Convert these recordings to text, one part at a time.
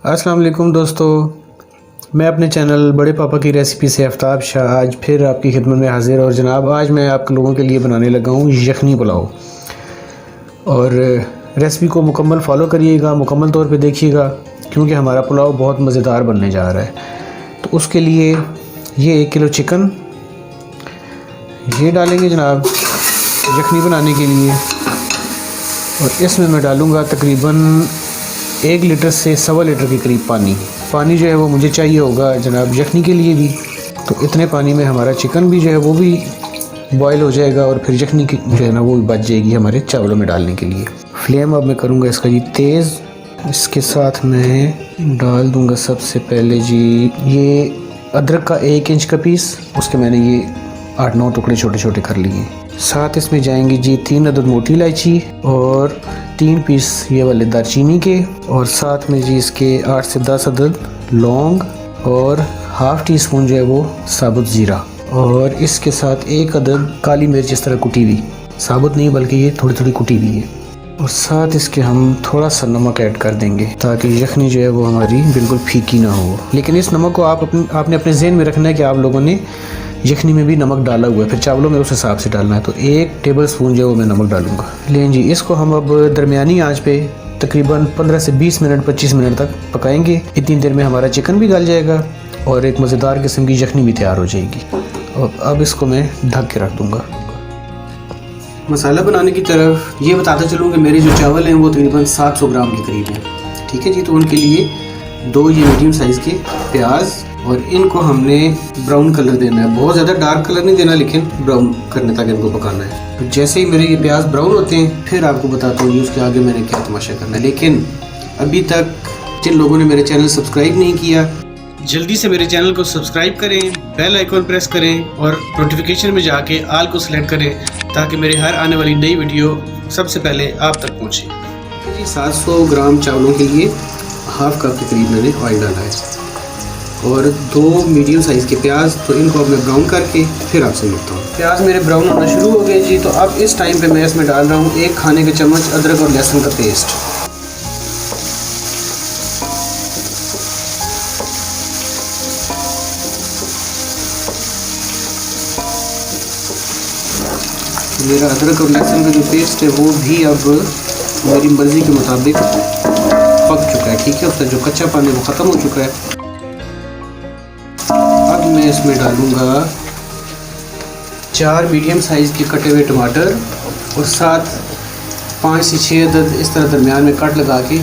अस्सलाम वालेकुम दोस्तों, मैं अपने चैनल बड़े पापा की रेसिपी से आफ्ताब शाह आज फिर आपकी खिदमत में हाज़िर। और जनाब आज मैं आप लोगों के लिए बनाने लगा हूँ यखनी पुलाव। और रेसिपी को मुकम्मल फ़ॉलो करिएगा, मुकम्मल तौर पे देखिएगा, क्योंकि हमारा पुलाव बहुत मज़ेदार बनने जा रहा है। तो उसके लिए ये 1 किलो चिकन ये डालेंगे जनाब यखनी बनाने के लिए। और इसमें मैं डालूँगा तकरीबन 1 लीटर से 1.25 लीटर के करीब पानी जो है वो मुझे चाहिए होगा जनाब यखनी के लिए भी। तो इतने पानी में हमारा चिकन भी जो है वो भी बॉयल हो जाएगा और फिर यखनी की जो है ना वो भी बच जाएगी हमारे चावलों में डालने के लिए। फ्लेम अब मैं करूँगा इसका जी तेज़। इसके साथ मैं डाल दूँगा सबसे पहले जी ये अदरक का 1 इंच का पीस, उसके मैंने ये 8-9 टुकड़े छोटे छोटे कर लिए। साथ इसमें जाएंगी जी 3 अदद मोटी इलायची और 3 पीस ये वाले दालचीनी के, और साथ में जी इसके 8 से 10 अदद लौंग और ½ टी स्पून जो है वो साबुत ज़ीरा, और इसके साथ 1 अदद काली मिर्च इस तरह कुटी हुई, साबुत नहीं बल्कि ये थोड़ी थोड़ी कुटी हुई है। और साथ इसके हम थोड़ा सा नमक ऐड कर देंगे ताकि यखनी जो है वो हमारी बिल्कुल फीकी ना हो। लेकिन इस नमक को आपने अपने ज़हन में रखना है कि आप लोगों ने यखनी में भी नमक डाला हुआ है, फिर चावलों में उस हिसाब से डालना है। तो 1 टेबल स्पून जो है वो मैं नमक डालूँगा। लें जी, इसको हम अब दरमियानी आंच पे तकरीबन 15 से 20 मिनट 25 मिनट तक पकाएंगे। इतनी देर में हमारा चिकन भी गल जाएगा और एक मज़ेदार किस्म की यखनी भी तैयार हो जाएगी। और अब इसको मैं ढक के रख दूँगा। मसाला बनाने की तरफ ये बताता चलूँ कि मेरे जो चावल हैं वो तकरीबन 700 ग्राम के करीब हैं। ठीक है जी। तो उनके लिए 2 ये मीडियम साइज़ के प्याज, और इनको हमने ब्राउन कलर देना है। बहुत ज़्यादा डार्क कलर नहीं देना, लेकिन ब्राउन करने तक इनको पकाना है। तो जैसे ही मेरे ये प्याज ब्राउन होते हैं फिर आपको बताता हूँ उसके आगे मैंने क्या तमाशा करना है। लेकिन अभी तक जिन लोगों ने मेरे चैनल सब्सक्राइब नहीं किया, जल्दी से मेरे चैनल को सब्सक्राइब करें, बेल आइकॉन प्रेस करें और नोटिफिकेशन में जाके आल को सिलेक्ट करें ताकि मेरे हर आने वाली नई वीडियो सबसे पहले आप तक पहुँचे। 700 ग्राम चावलों के लिए ½ कप के करीब मैंने ऑयल डाला है और 2 मीडियम साइज़ के प्याज। तो इनको अब मैं ब्राउन करके फिर आपसे मिलता हूँ। प्याज मेरे ब्राउन होना शुरू हो गए जी। तो अब इस टाइम पे मैं इसमें डाल रहा हूँ 1 खाने का चम्मच अदरक और लहसुन का पेस्ट। मेरा अदरक और लहसुन का जो पेस्ट है वो भी अब मेरी मर्ज़ी के मुताबिक पक चुका है। ठीक है, उसका जो कच्चा पानी वो ख़त्म हो चुका है। अब मैं इसमें डालूँगा 4 मीडियम साइज़ के कटे हुए टमाटर और साथ 5 से 6 अदद इस तरह दरमियान में कट लगा के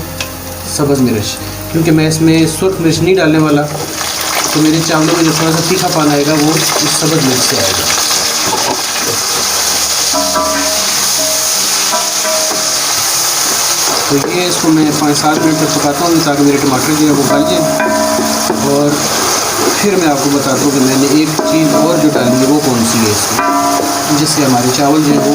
सब्ज़ मिर्च, क्योंकि मैं इसमें सुर्ख मिर्च नहीं डालने वाला। तो मेरे चावलों में जो थोड़ा सा तीखा पाना आएगा वो इस सब्ज़ मिर्च से आएगा। तो ये इसको मैं 5-7 मिनट तक पकाता हूँ ताकि मेरे टमाटर जो है वो गल जाए। और फिर मैं आपको बताता हूँ कि मैंने एक चीज़ और जो डाली है वो कौन सी है इसमें, जिससे हमारे चावल जो है वो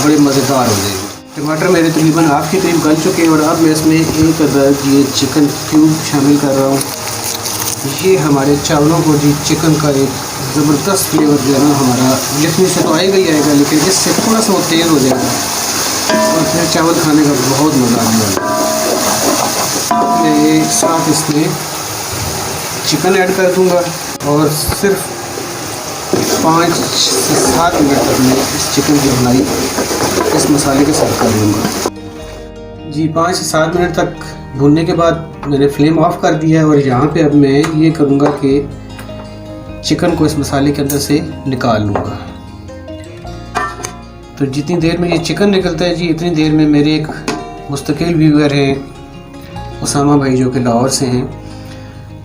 बड़े मज़ेदार हो जाएंगे। टमाटर मेरे तकरीबन ½ के करीब गल चुके हैं और अब मैं इसमें 1 अदद ये चिकन क्यूब शामिल कर रहा हूँ। ये हमारे चावलों को जी चिकन का एक ज़बरदस्त फ्लेवर जो है ना हमारा यखनी से तो आएगा ही आएगा, लेकिन इससे थोड़ा सा वो तेज़ हो जाएगा और फिर चावल खाने का बहुत मज़ा आने वाला है। मैं एक साथ इसमें चिकन ऐड कर दूंगा और सिर्फ 5 से 7 मिनट तक मैं इस चिकन की भुनाई इस मसाले के साथ कर लूँगा जी। 5 से 7 मिनट तक भुनने के बाद मैंने फ्लेम ऑफ कर दिया है और यहाँ पे अब मैं ये करूँगा कि चिकन को इस मसाले के अंदर से निकाल लूँगा। तो जितनी देर में ये चिकन निकलता है जी, इतनी देर में मेरे एक मुस्तकिल व्यूअर हैं उसामा भाई, जो कि लाहौर से हैं।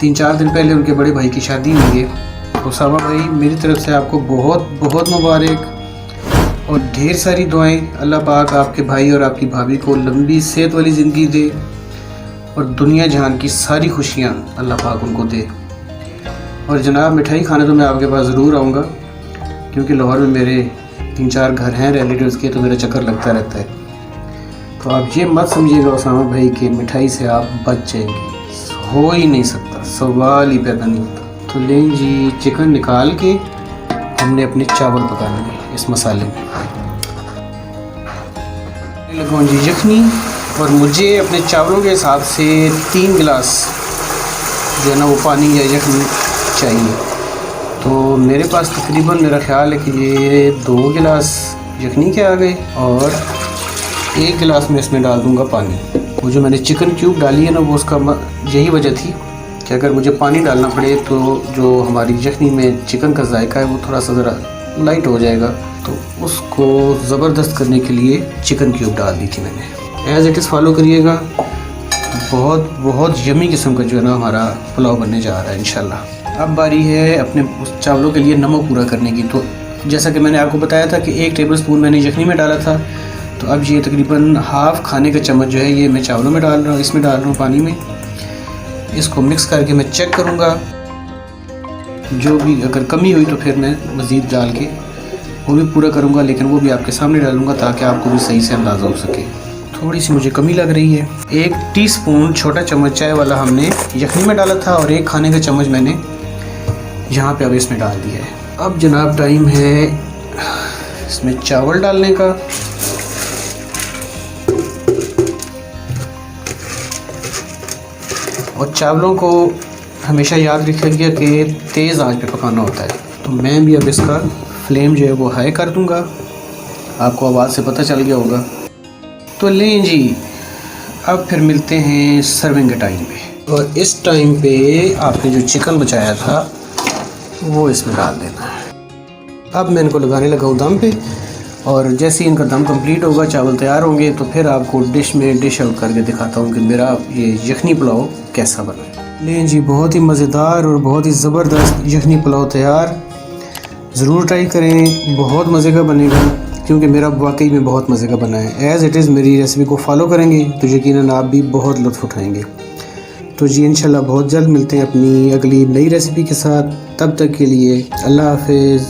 3-4 दिन पहले उनके बड़े भाई की शादी हुई है। उसामा भाई, मेरी तरफ से आपको बहुत बहुत मुबारक और ढेर सारी दुआएं। अल्लाह पाक आपके भाई और आपकी भाभी को लंबी सेहत वाली ज़िंदगी दे और दुनिया जहान की सारी खुशियां अल्लाह पाक उनको दे। और जनाब, मिठाई खाने तो मैं आपके पास ज़रूर आऊँगा, क्योंकि लाहौर में मेरे 3-4 घर हैं रिलेटिव्स के, तो मेरा चक्कर लगता रहता है। तो आप ये मत समझिएगा उसामा भाई कि मिठाई से आप बच जाएंगे, हो ही नहीं सकता, सवाल ही पैदा नहीं होता। तो लें जी, चिकन निकाल के हमने अपने चावल पकाने हैं इस मसाले में। लगाऊँ जी यखनी और मुझे अपने चावलों के हिसाब से 3 गिलास जो है ना वो पानी या यखनी चाहिए। तो मेरे पास तकरीबन मेरा ख़्याल है कि ये 2 गिलास यखनी के आ गए और 1 गिलास में इसमें डाल दूँगा पानी। वो जो मैंने चिकन क्यूब डाली है ना वो उसका यही वजह थी कि अगर मुझे पानी डालना पड़े तो जो हमारी यखनी में चिकन का जायका है वो थोड़ा सा ज़रा लाइट हो जाएगा, तो उसको ज़बरदस्त करने के लिए चिकन क्यूब डाल दी थी मैंने। एज़ इट इज़ फॉलो करिएगा। बहुत बहुत यमी किस्म का जो है ना हमारा पुलाव बनने जा रहा है इंशाल्लाह। अब बारी है अपने उस चावलों के लिए नमक पूरा करने की। तो जैसा कि मैंने आपको बताया था कि 1 टेबलस्पून मैंने यखनी में डाला था, तो अब ये तकरीबन हाफ़ खाने का चम्मच जो है ये मैं चावलों में डाल रहा हूँ, इसमें डाल रहा हूँ पानी में। इसको मिक्स करके मैं चेक करूँगा, जो भी अगर कमी हुई तो फिर मैं मज़ीद डाल के वो भी पूरा करूँगा, लेकिन वो भी आपके सामने डालूँगा ताकि आपको भी सही से अंदाज़ा हो सके। थोड़ी सी मुझे कमी लग रही है। 1 टीस्पून छोटा चम्मच चाय वाला हमने यखनी में डाला था और 1 खाने का चम्मच मैंने यहाँ पे अब इसमें डाल दिया है। अब जनाब टाइम है इसमें चावल डालने का। और चावलों को हमेशा याद रखिएगा कि तेज़ आंच पे पकाना होता है। तो मैं भी अब इसका फ्लेम जो है वो हाई कर दूंगा, आपको आवाज़ से पता चल गया होगा। तो लें जी, अब फिर मिलते हैं सर्विंग के टाइम पे। और इस टाइम पे आपने जो चिकन बचाया था वो इसमें डाल देना है। अब मैं इनको लगाने लगा हूँ दम पे, और जैसे ही इनका दम कंप्लीट होगा, चावल तैयार होंगे, तो फिर आपको डिश आउट करके दिखाता हूँ कि मेरा ये यखनी पुलाव कैसा बना। लें जी, बहुत ही मज़ेदार और बहुत ही ज़बरदस्त यखनी पुलाव तैयार। ज़रूर ट्राई करें, बहुत मज़े का बनेगा, क्योंकि मेरा वाकई में बहुत मज़े का बना है। एज़ इट इज़ मेरी रेसिपी को फॉलो करेंगे तो यकीनन आप भी बहुत लुत्फ़ उठाएँगे। तो जी इंशाल्लाह बहुत जल्द मिलते हैं अपनी अगली नई रेसिपी के साथ। तब तक के लिए अल्लाह हाफ़िज़।